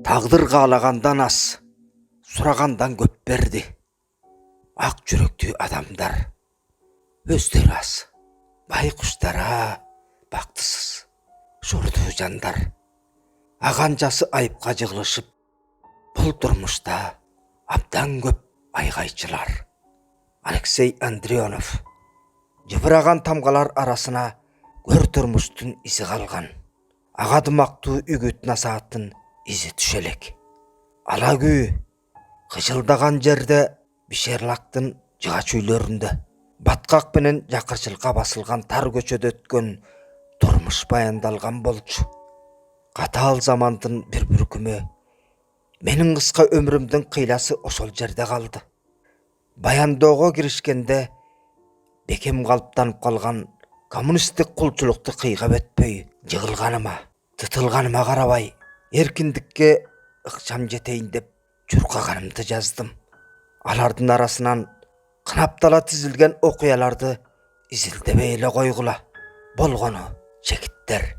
Тағдыр қалағандан ас, сұрағандан көп берді. Ақ жүректі адамдар, өздері аз. Байқұштара, бақтысыз, жұрды жандар. Ағанжасы айыпқа жығылышып, бұл тұрмышта абдан көп айғайшылар. Алексей Андреонов. Жыбыраған тамғалар арасына көр тұрмыштың ізі қалған. Ағадымақты үгіт насааттың ізі түшелек. Ала күй, қыжылдаған жерде бишерлақтың жыға чөйлерінде. Батқақ пенен жақыршылға басылған тар көчөдө өткен тұрмыш баяндалған болчу. Қатал замандың бір бүркімі. Менің қысқа өмірімдің қиласы осол жерде қалды. Баяндоого киришкенде бекем қалыптанып қалған коммунистік құлчылықты қиғап өтпөй, жығылғаныма, тұтылғаныма қарабай, еркіндікке ықшам жетейін деп чурқағанымды жаздым. Алардың арасынан қынаптала тізілген оқияларды изилдебейле қойғыла. Болғаны жекіттер.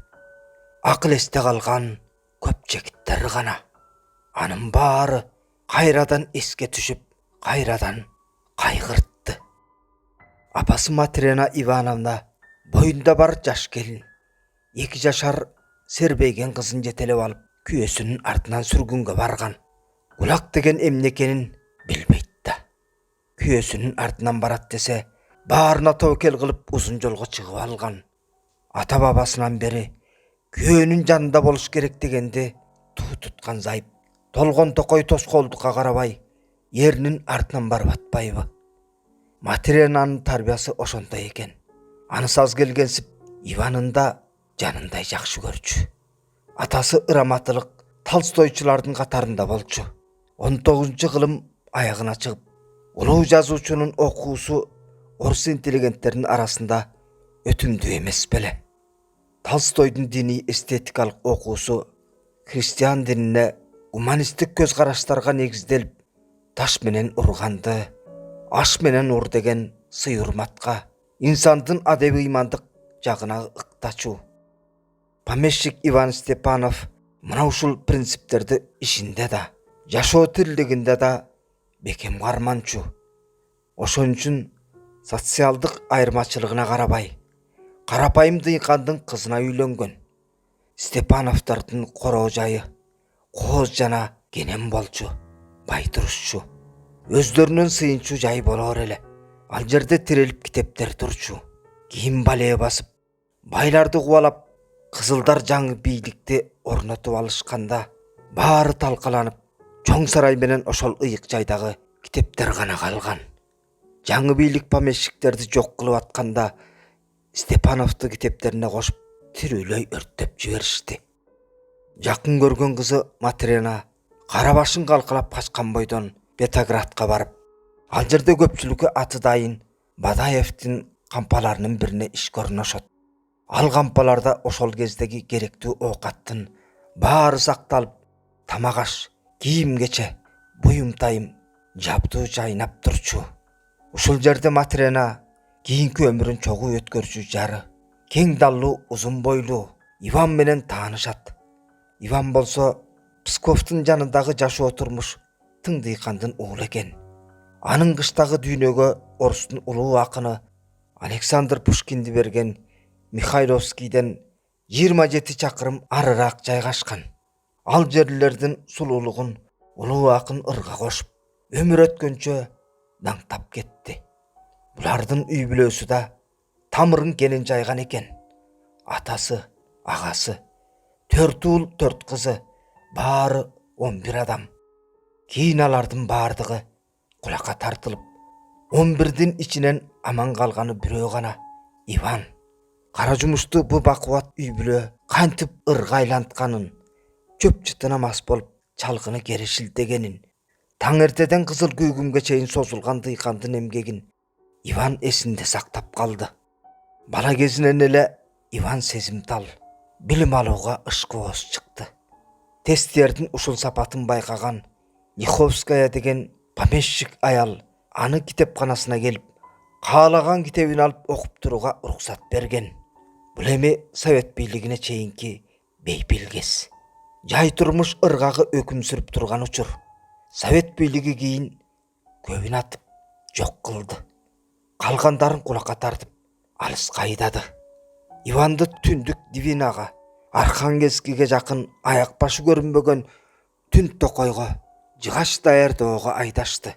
Ақыл есте қалған көп жекіттер ғана. Аның бары қайрадан еске түшіп, қайрадан қайғыртты. Апасы Матрена Ивановна бойында бар жаш келін. 2 жашар сербейген қызын жетелеп алып, күйесінің артынан сүргінге барған. Гулаг деген эмнекенін білмейтті. Күйесінің артынан барат десе, барына тәуекел қылып ұзын жолға шығып алған. Ата бабасынан бері күйенің жанында болуш керек дегенде туу тұтқан зайып, толған тоқой тосқолдыққа қарабай, ерінің артынан барып атпайбы. Матренаның тарбиясы ошондай екен. Анысаз келгенсіп, Иванында жанындай жақшы көрчү. Атасы ыраматылық Толстойчылардың қатарында болчу. 19 ғылым аяғына шығып, улуу жазуучунун окуусу орус интеллигенттерінің арасында өтүмдүү эмес беле. Толстойдун дини эстетикалык окуусу христиан динине гуманисттик көз караштарга негизделип, таш менен урганды, аш менен ур деген сый урматка, инсандын адеби ыймандык жагына ыктачу. Помещик Иван Степанов мына ушул принциптерди ишинде да, жашоо тирилигинде да бекем карманчу. Ошон үчүн социалдык айырмачылыгына карабай, карапайым дыйкандын кызына үйлөнгөн. Степановдардын короо жайы кооз жана кенен болчу, байтурушчу. Өздөрүнүн сыйынчу жай болор эле. Ал жерде тирелип китептер турчу. Кийин балээ басып, байларды кубалап, кызылдар жаңы бийликти орнотуп алышканда, баары талкаланып, чоң сарай менен ошол ыйык жайдагы китептер гана калган. Жаңы бийлик помещиктерди жок кылып атканда, Степановду китептерине кошуп, тирүүлөй өрттөп жиберишти. Жакын көргөн кызы Матрена кара башын калкалап качкан бойдон Петроградка барып, ал жерде көпчүлүккө аты дайын Бадаевдин кампаларынын бирине ишке орношот. Ал кампаларда ошол кездеги керектүү оокаттын баары сакталып, тамак аш, кийим-кече, буюм-тайым жабдуу жайнап турчу. Ушул жерде Матрена кийинки өмүрүн чогуу өткөрчү жары, кең даллуу, узун бойлуу Иван менен таанышат. Иван болсо Псковдун жанындагы жашоо турмуш тың дыйкандын уулу экен. Анын кыштагы дүйнөгө орустун улуу акыны Александр Пушкинди берген Михайловскийден 27 чакырым арыраак жайгашкан. Ал жерлердин сулуулугун улуу акын ырга кошуп, өмүр өткөнчө даңтап кетти. Булардын үй бүлөсү да тамырын кенен жайган экен. Атасы, агасы, 4 уул, 4 кызы, баары 11 адам. Кийин алардын баардыгы кулакка тартылып, 11дин ичинен аман калганы бирөө гана, Иван. Кара жумушту бу бакубат үй бүлө кантип ырга айлантканын, чөп чытына мас болуп чалгыны кери шилтегенин, таң эртеден кызыл күйгүмгө чейин созулган дыйкандын эмгегин Иван эсинде сактап калды. Бала кезинен эле Иван сезимтал, билим алууга ышкыбоз чыкты. Тесттердин ушул сапатын байкаган Ниховская деген помещик аял аны китепканасына келип, каалаган китебин алып окуп турууга уруксат берген. Бұл эми совет бийлигине чейинки бейпилгес. Жай турмуш ыргагы өкүм сүрүп турган учур. Совет бийлиги кийин көбүн атып жок кылды. Калгандарын кулакка тартып алыска айдады. Иванды түндүк Дивинага, Архангельскиге жакын аяк башы көрүнбөгөн түн токойго, жыгач даярдоого айдашты.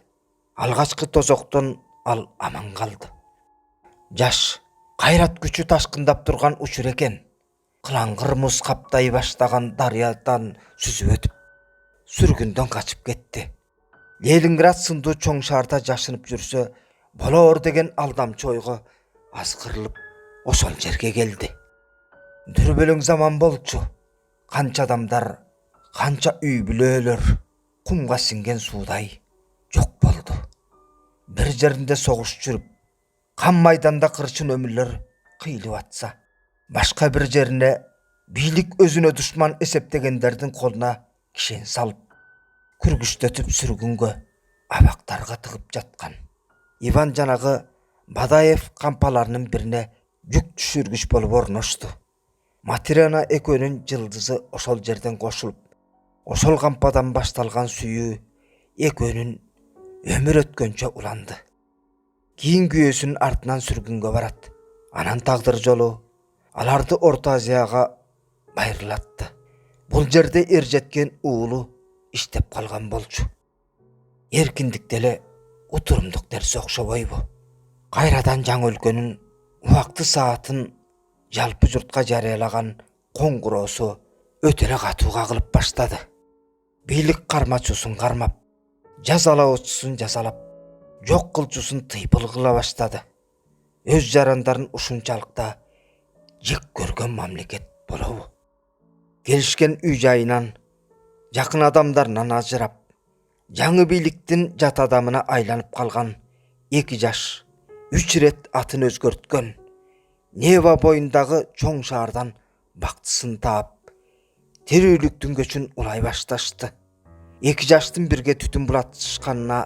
Алгачкы тозоктон ал аман калды. Жаш, кайрат күчү ташкындап турган учур экен. Кылаңгыр муз каптай баштаган дарыядан сүзүп өтүп, сүргүндөн качып кетти. Ленинград сындуу чоң шаарда жашынып жүрсө болоор деген алдамчы ойго азгырылып ошол жерге келди. Дүрбөлөң заман болчу. Канча адамдар, канча үй бүлөлөр кумга синген суудай жок болду. Бир жеринде согуш жүрүп, кан майданда кырчын өмүрлөр кыйылып атса, башка бир жерине бийлик өзүнө душман эсептегендердин колуна кишен салып, күргүчтөтүп сүргүнгө, абактарга тыгып жаткан. Иван жанагы Бадаев кампаларынын бирине жүк түшүргүч болуп орношту. Матрена экөөнүн жылдызы ошол жерден кошулуп, ошол кампадан башталган сүйүү экөөнүн өмүр өткөнчө уланды. Кийин күйөөсүнүн артынан сүргүнгө барат. Анан тагдыр жолу аларды Орто Азияга байырлатты. Бул жерде эржеткен уулу иштеп калган болчу. Эркиндик деле утурумдук нерсе окшобойбу? Кайрадан жаңы өлкөнүн убакты саатын жалпы журтка жарыялаган коңгуроосу өтө эле катуу кагылып баштады. Бийлик кармачусун кармап, жазалоочусун жазалап, жок кылчусун тыйпыл кыла баштады. Өз жарандарын ушунчалыкта жек көргөн мамлекет болобу? Келишкен үй жайынан, жакын адамдарынан ажырап, жаңы бийликтин жат адамына айланып калган 2 жаш 3 рет атын өзгөрткөн Нева боюндагы чоң шаардан бактысын таап, терүүлүктүн көчүн улай башташты. 2 жаштын бирге түтүн булатышканына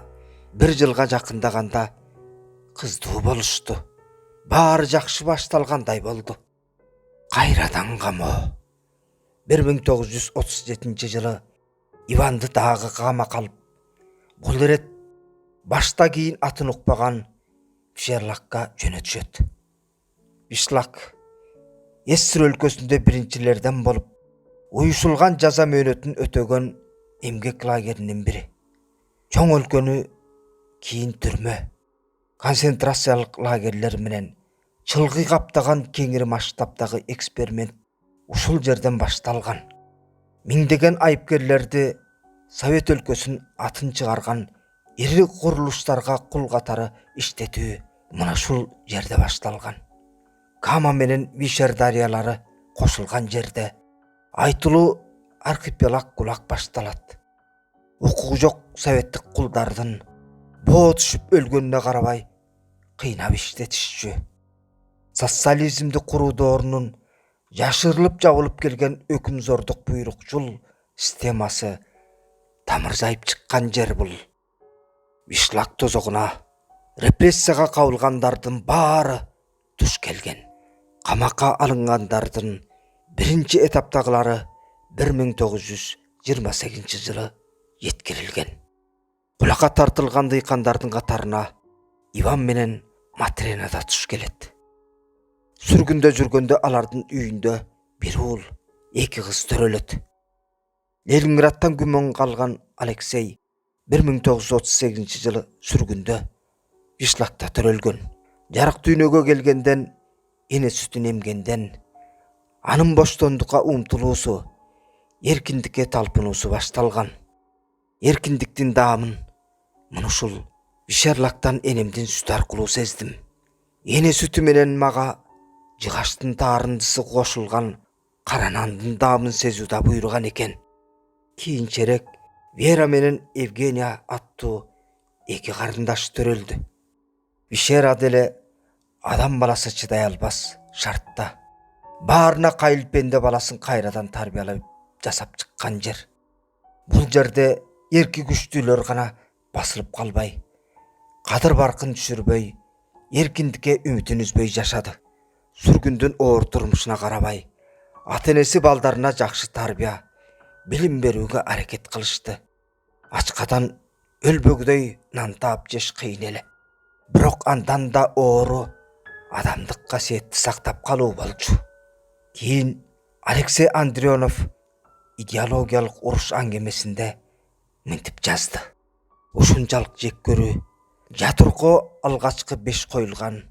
1 жылга жакындаганда кыздуу болушту. Баары жакшы башталгандай болду. Кайрадан камоо. 1937 жылы Иванды дагы камакка алып, бул ирет башта кийин атын укпаган Вишерлакка жөнөтүшөт. Вишлак Эссир өлкөсүндө биринчилерден болуп, уюшулган жаза мөөнөтүн өтөгөн эмгек лагеринин бири. Чоң өлкөнү кийин түрмө, концентрациялык лагерлер менен чылгый каптаган кеңири масштабдагы эксперимент ушул жерден башталган. Миңдеген айыпкерлерди Совет өлкөсүн атын чыгарган ири курулуштарга кул катары иштетүү мына ушул жерде башталган. Кама менен Вишер дарыялары кошулган жерде айтылуу архипелаг кулак башталат. Укугу жок советтик кулдардын боо түшүп өлгөнүнө карабай кыйнап иштетишчү. Социализмди куруу доорунун жашырылып жабылып келген өкүмзордук буйрукчул системасы тамыр жайып чыккан жер бул. Вишлак тозогуна репрессияга кабылгандардын баары туш келген. Камакка алынгандардын биринчи этаптагылары 1928 жылы жеткирилген. Кулакка тартылган дыйкандардын катарына Иван менен Матрена да туш келет. Сүргүндө жүргөндө алардын үйүндө бир уул, 2 кыз төрөлөт. Ленинградтан күмөн калган Алексей 1938 жылы сүргүндө Вишлакта төрөлгөн. Жарык дүйнөгө келгенден, эне сүтүн эмгенден, анын боштондукка умтулуусу, эркиндикке талпынуусу башталган. Эркиндиктин даамын мына ушул Вишерлактан энемдин сүтү аркылуу сездим. Эне сүтү менен мага жыгаштын таарындысы кошулган кара нандын даамын сезүү да буйруган экен. Кийинчерээк Вера менен Евгения аттуу 2 карындаш төрөлдү. Вишера деле адам баласы чыдай албас шартта баарына кайыл пенде баласын кайрадан тарбиялап жасап чыккан жер. Бул жерде эрки күчтүүлөр гана басылып калбай, кадыр баркын түшүрбөй, эркиндикке үмүтүн үзбөй жашады. Сүргүндүн оор турмушуна карабай, Ата-энеси балдарына жакшы тарбия, билим берүүгө аракет кылышты. Ачкадан өлбөгдөй нан таап жеш кыйын эле. Бирок андан да оору адамдык касиетти сактап калуу болчу. Кийин Алексей Андронов идеологиялык уруш аңгемесинде мынтип жазды. Ушунчалык жек көрүү, жатуркоо алгачкы 5 коюлган,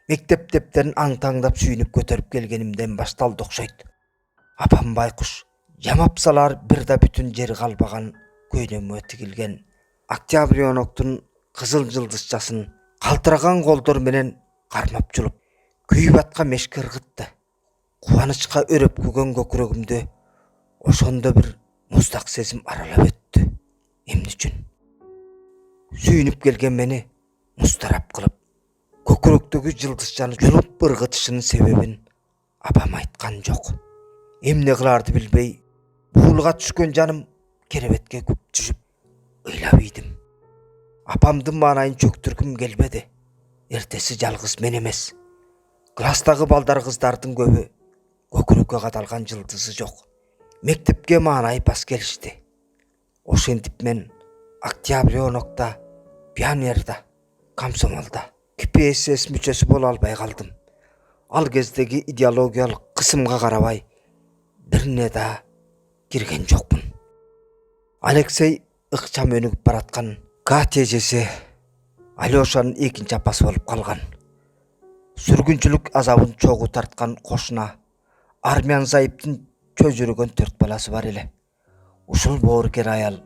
мектеп дептерин аңтаңдап сүйүнүп көтөрүп келгенимден башталды окшойт. Апам байкуш жамап салар бир да бүтүн жери калбаган көйнөмө тигилген Октябрёноктун кызыл жылдызчасын калтыраган колдор менен кармап жулуп, күйүп аткан мешке ыргытты. Кубанычка өрөп көгөн көкүрөгүмдү ошондо бир муздак сезим аралап өттү. Эмне үчүн? Сүйүнүп келген мени мустарап кылып, көкүрөктөгү жылдызчаны жулуп ыргытышынын себебин апам айткан жок. Эмне кыларды билбей, буулга түшкөн жаным керебетке күп түшүп ыйлап ийдим. Апамдын маанайын чөктүргүм келбеди. Эртеси жалгыз мен эмес. Класстагы балдар кыздардын көбү көкүрөккө кадалган жылдызы жок. Мектепке маанай бас келишти. Ошентип мен Октябрёнокто, Пионерда, Комсомолда КПСС мүчөсү боло албай калдым. Ал кездеги идеологиялык кысымга карабай бирине да кирген жокмун. Алексей ыкчам өнүгүп бараткан КТЖС Алешанын экинчи апасы болуп калган. Сүргүнчүлүк азабын чогуу тарткан кошуна Армян Заиптин чөжүрөгөн 4 баласы бар эле. Ушул боорукер аял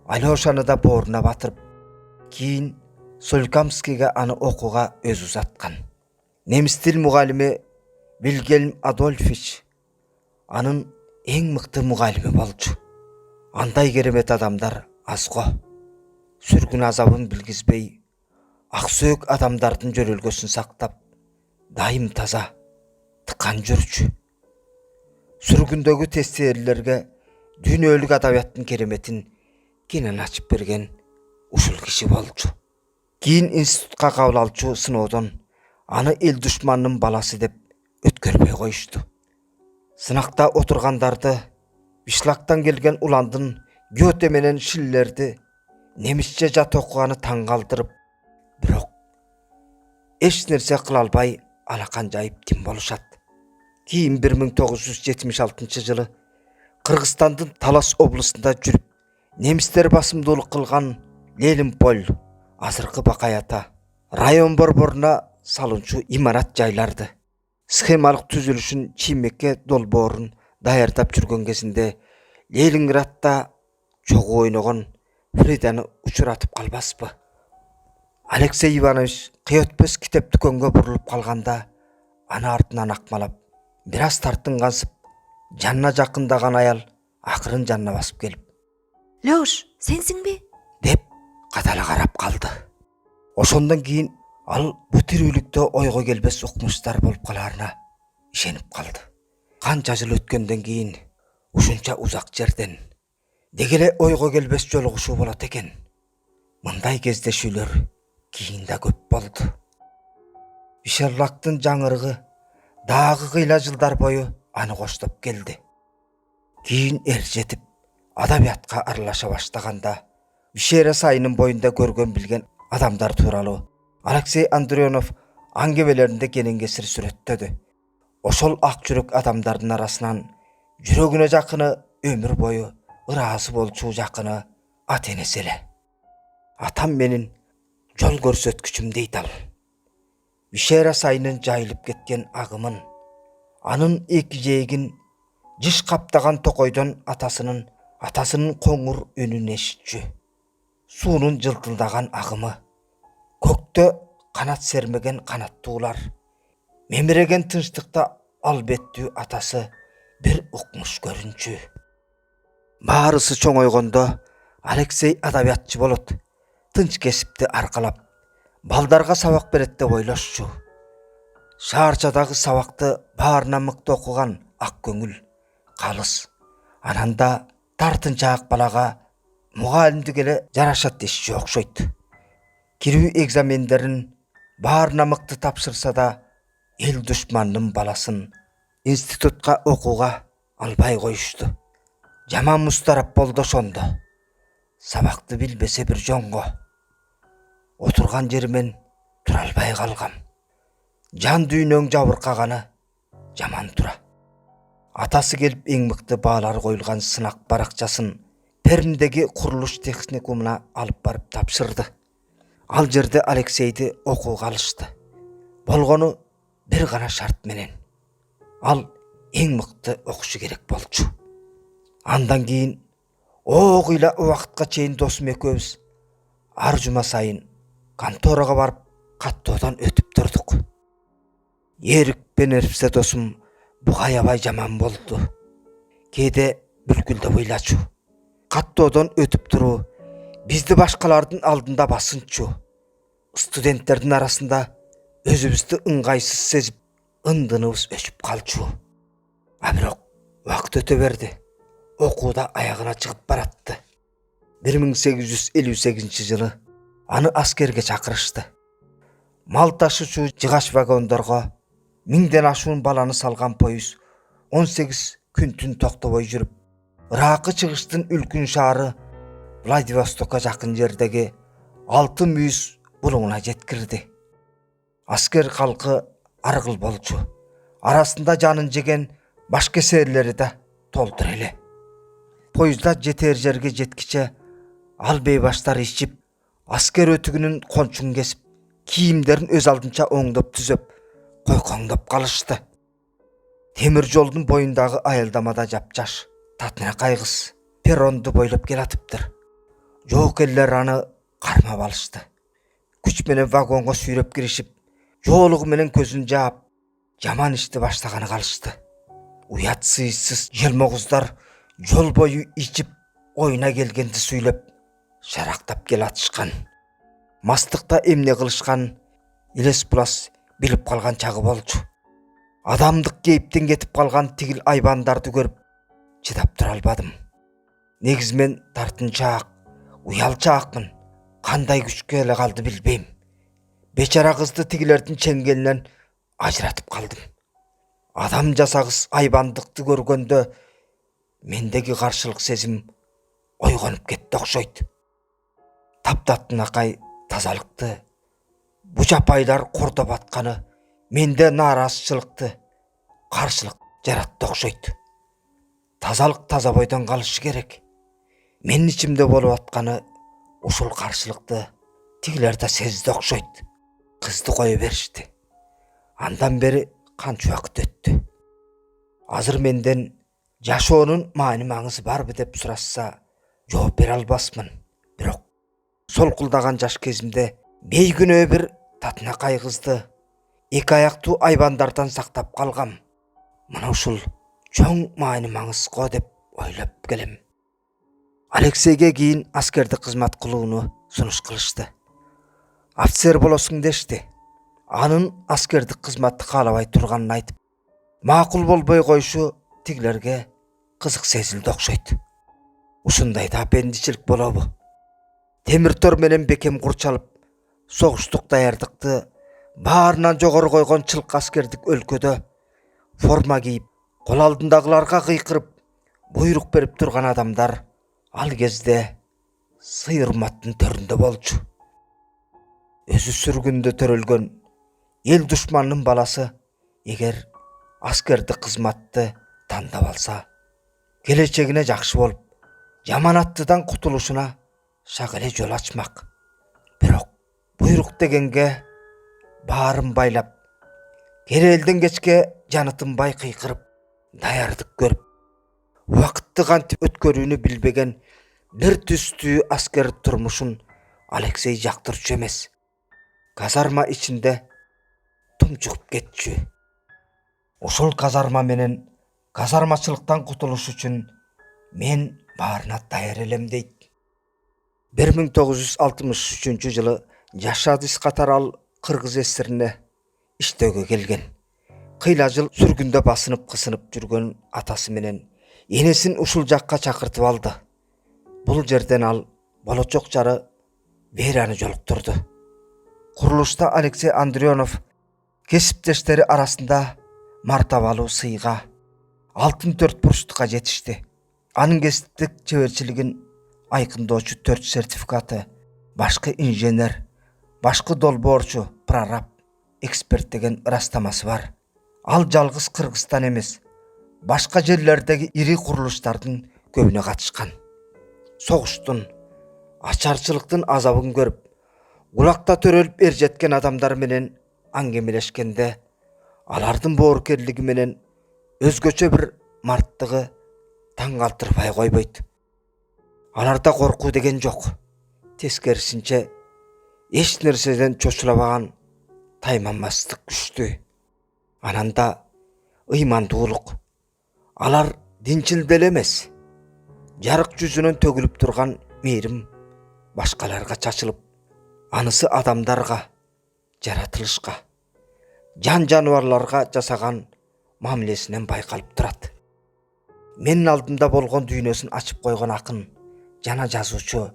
Алешаны да бооруна батырып, кийин Солькамскийге аны окууга өзү узаткан. Немис тил мугалими Вильгельм Адольфович анын эң мыкты мугалими болчу. Андай керемет адамдар аз го. Сүргүн азабын билгизбей, аксөөк адамдардын жөрөлгөсүн сактап, дайым таза, тыкан жүрчү. Сүргүндөгү тестирлерге дүйнөлүк адабияттын кереметин кенен ачып берген ушул киши болчу. Кийин институтка кабыл алчу сыноодон аны эл душманынын баласы деп өткөрбөй коюшту. Сынакта отургандарды Бишлактан келген уландын Гёте менен Шиллерди немисче жат окуганы таң калтырып, бирок эч нерсе кыла албай алакан жайып тим болушат. Кийин 1976 жылы Кыргызстандын Талас облусунда жүрүп, немистер басымдуулук кылган Лелинполь, азыркы Бакай-Ата район борборуна салынчу имарат жайларды схемалык түзүлүшүн чиймекке долбоорун даярдап жүргөн кезинде Ленинградда чогуу ойногон Фриданы учуратып калбаспы. Алексей Иванович кыйөтпөс китеп дүкөнгө бурулуп калганда, аны артынан акмалап, бир аз тартынгансып, жанына жакындаган аял акырын жанына басып келип, Лёш, сенсиңби? деп кадала карап калды. Ошондон кийин ал бу тирүүлүктө ойго келбес укмуштар болуп каларына ишенип калды. Канча жыл өткөндөн кийин ушунча узак жерден дегеле ойго келбес жолугушуу болот экен. Мындай кездешүүлөр кийин да көп болду. Вишерлактын жаңырыгы дагы кыйла жылдар бою аны коштоп келди. Кийин эр жетип адабиятка аралаша баштаганда Вишера сайынын боюнда көргөн билген адамдар тууралуу Алексей Андронов аңгемелеринде кенен-кесир сүрөттөдү. Ошол ак жүрөк адамдардын арасынан жүрөгүнө жакыны, өмүр бою ыраазы болчу жакыны ата-энеси эле. Атам менин жол көрсөткүчүм дейт ал. Вишера сайынын жайылып кеткен агымын, анын эки жээгин жыш каптаган токойдон атасынын коңур үнүн эшитчү. Суунун жылтылдаган агымы, көктө канат сермеген канаттуулар, мемиреген тынчтыкта албеттүү атасы бир укмуш көрүнчү. Баарысы чоңойгондо Алексей адабиятчы болот, тынч кесипти аркалап, балдарга сабак берет деп ойлошчу. Шаарчадагы сабакты баарынан мыкты окуган ак көңүл, калыс, ананда тартынчаак балага мугалимдик эле жарашат дешчү окшойт. Кирүү экзамендерин баарына мыкты тапшырса да, эл душманынын баласын институтка окууга албай коюшту. Жаман мустарап болду ошондо. Сабакты билбесе бир жоңго. Отурган жеримен тура албай калгам. Жан дүйнөң жабыркаганы жаман тура. Атасы келип эң мыкты баалар коюлган сынак баракчасын Пермдеги курулуш техникумуна алып барып тапшырды. Ал жерде Алексейди окууга алышты. Болгону бир гана шарт менен. Ал эң мыкты окушу керек болчу. Андан кийин огуйла убакытка чейин досум экөөбүз ар жума сайын конторага барып каттоодон өтүп турдук. Эрик Бенерпсе досум буга аябай жаман болду. Кээде бүлкүлдөп ыйлачу. Каттоодон өтүп туруу бизди башкалардын алдында басынчу. Студенттердин арасында өзүбүздү ыңгайсыз сезип, ындыныбыз өчүп калчу. А бирок убакыт өтө берди. Окууда аягына чыгып баратты. 1858 жылы аны аскерге чакырышты. Мал ташуучу жыгач вагондорго 1000ден ашуун баланы салган поезд 18 күн түн токтобой жүрүп, ыракы чыгыштын үлкүн шаары Владивостокко жакын жердеги 6 мүйүз булуңуна жеткирди. Аскер калкы аргыл болчу. Арасында жанын жеген баш кесерлери да толтур эле. Поезда жетер жерге жеткиче ал бейбаштар ичип, аскер өтүгүнүн кончун кесип, кийимдерин өз алдынча оңдоп түзөп, койкоңдоп калышты. Темир жолдун боюндагы аялдамада жапжаш татынакай кыз перронду бойлоп келатыптыр. Жоокерлер аны кармап алышты. Күч менен вагонго сүйрөп киришип, жоолугу менен көзүн жаап, жаман ишти баштаганы калышты. Уят сыйсыз желмогуздар жол бою ичип, оюна келгенди сүйлөп, шарактап келатышкан. Мастыкта эмне кылышкан илес булас билип калган чагы болчу. Адамдык кейиптен кетип калган тигил айбандарды көрүп, чыдап тура албадым. Негизи мен тартынчаак, уялчаакмын. Кандай күчкө эле калды билбейм. Бечара кызды тигилердин чеңгелинен ажыратып калдым. Адам жасагыс айбандыкты көргөндө мендеги каршылык сезим ойгонуп кетти окшойт. Таптатынакай тазалыкты бу жапайлар кордоп атканы менде нааразычылыкты, каршылык жаратты окшойт. Тазалык таза бойдон калышы керек. Менин ичимде болуп атканы ушул каршылыкты тигилер да сезди окшойт. Кызды кое беришти. Андан бери канча убакыт өттү. Азыр менден жашоонун маани маңызы барбы деп сурашса, жооп бере албасмын. Бирок солкулдаган жаш кезимде бейкүнөө бир татынакай кызды эки аяктуу айбандардан сактап калгам. Мына ушул чоң маани маңыз го деп ойлоп келем. Алексейге кийин аскердик кызмат кылууну сунуш кылышты. Офицер болосуң дешти. Анын аскердик кызматты каалабай турганын айтып, макул болбой коюшу тигилерге кызык сезилди окшойт. Ушундайда аппендичилик болобу? Темир тор менен бекем курчалып, согуштук даярдыкты баарынан жогору койгон чылк аскердик өлкөдө форма кийип, кол алдындагыларга кыйкырып, буйрук берип турган адамдар ал кезде сыйырматтын төрүндө болчу. Өзү сүргүндө төрөлгөн эл душманынын баласы эгер аскердик кызматты тандап алса, келечегине жакшы болуп, жаманаттыдан кутулушуна шак эле жол ачмак. Бирок буйрук дегенге баарын байлап, керелден кечке жаны тынбай кыйкырып, даярдык көрүп, убакытты кантип өткөрүүнү билбеген бир түстүү аскер турмушун Алексей жактырчу эмес. Казарма ичинде тумчугуп кетчү. Ушул казарма менен казармачылыктан кутулуш үчүн мен баарына даяр элем дейт. 1963 жылы жашадыс катар ал Кыргыз ССРине иштөөгө келген. Кыйла жыл сүргүндө басынып кысынып жүргөн атасы менен энесин ушул жакка чакыртып алды. Бул жерден ал болочок жары Вераны жолуктурду. Курулушта Алексей Андреонов кесиптештери арасында мартабалуу сыйга, алтын төрт бурчтукка жетишти. Анын кесиптик чеберчилигин айкындоочу 4 сертификаты, башкы инженер, башкы долбоорчу, прораб, эксперт деген ырастамасы бар. Ал жалгыз Кыргызстан эмес, башка жерлердеги ири курулуштардын көбүнө катышкан. Согуштун, ачарчылыктын азабын көрүп, кулакта төрөлүп эр жеткен адамдар менен аңгемелешкенде, алардын боорукерлиги менен өзгөчө бир марттыгы таң калтырбай койбойт. Аларда коркуу деген жок. Тескерисинче эч нерседен чочулабаган тайманмастык күчтүү. Ананда ыймандуулук. Алар динчил деле эмес. Жарык жүзүнөн төгүлүп турган мээрим башкаларга чачылып, анысы адамдарга, жаратылышка, жан жаныбарларга жасаган мамилесинен байкалып турат. Менин алдымда болгон дүйнөсүн ачып койгон акын жана жазуучу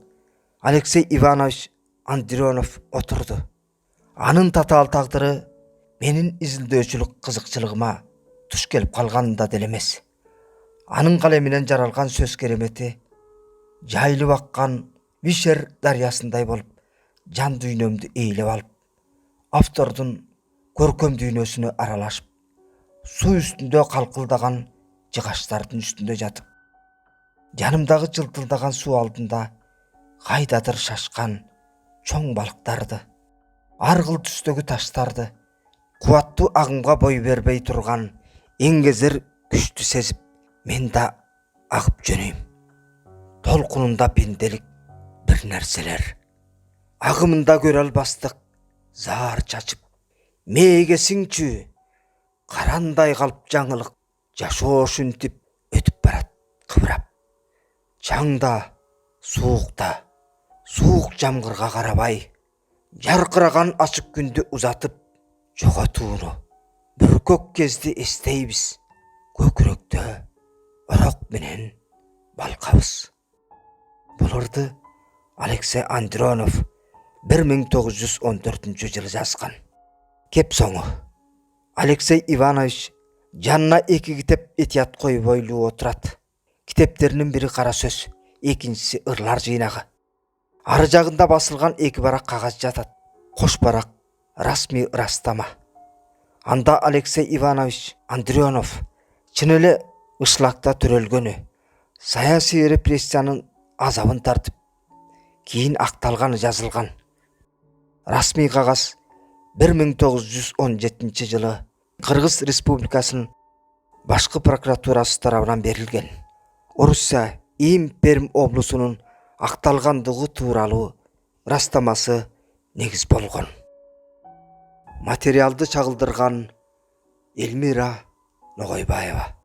Алексей Иванович Андронов отурду. Анын татаал тагдыры менин изилдөөчүлүк кызыкчылыгыма туш келип калганында деле эмес. Анын калеминен жаралган сөз керемети жайылып аккан Вишер дарыясындай болуп, жан дүйнөмдү ээлеп алып, автордун көркөм дүйнөсүнө аралашып, суу үстүндө калкылдаган жыгачтардын үстүндө жатып, жанымдагы жылтылдаган суу алдында кайдадыр шашкан чоң балыктарды, аргыл түстөгү таштарды, кубаттуу агымга бой бербей турган эңгезер күчтү сезип, мен да агып жөнөйм. Толкунунда пенделик бир нерселер, агымында көрө албастык заар чачып, мээге сиңчү карандай калп жаңылык, жашоо шүнтүп өтүп барат кыбырап. Чаңда, суукта, суук жамгырга карабай, жаркыраган ачык күндү узатып, жоготууну бүркөк кезди эстейбиз, көкүрөктө орок менен балкабыз. Буларды Алексей Андронов 1914 жылы жазган. Кеп соңу. Алексей Иванович жанына 2 китеп этият койбойлуу отурат. Китептеринин бири кара сөз, экинчиси ырлар жыйнагы. Ары жагында басылган 2 барак кагаз жатат. Кош барак расмий ырастама. Анда Алексей Иванович Андронов чын эле ышлакта төрөлгөнү, саясий репрессиянын азабын тартып, кийин акталганы жазылган. Расмий кагаз 1917 жылы Кыргыз Республикасынын башкы прокуратурасы тарабынан берилген. Орусия Им Перм облусунун акталгандыгы тууралуу ырастамасы негиз болгон. Материалды чагылдырган Элмира Ногойбаева.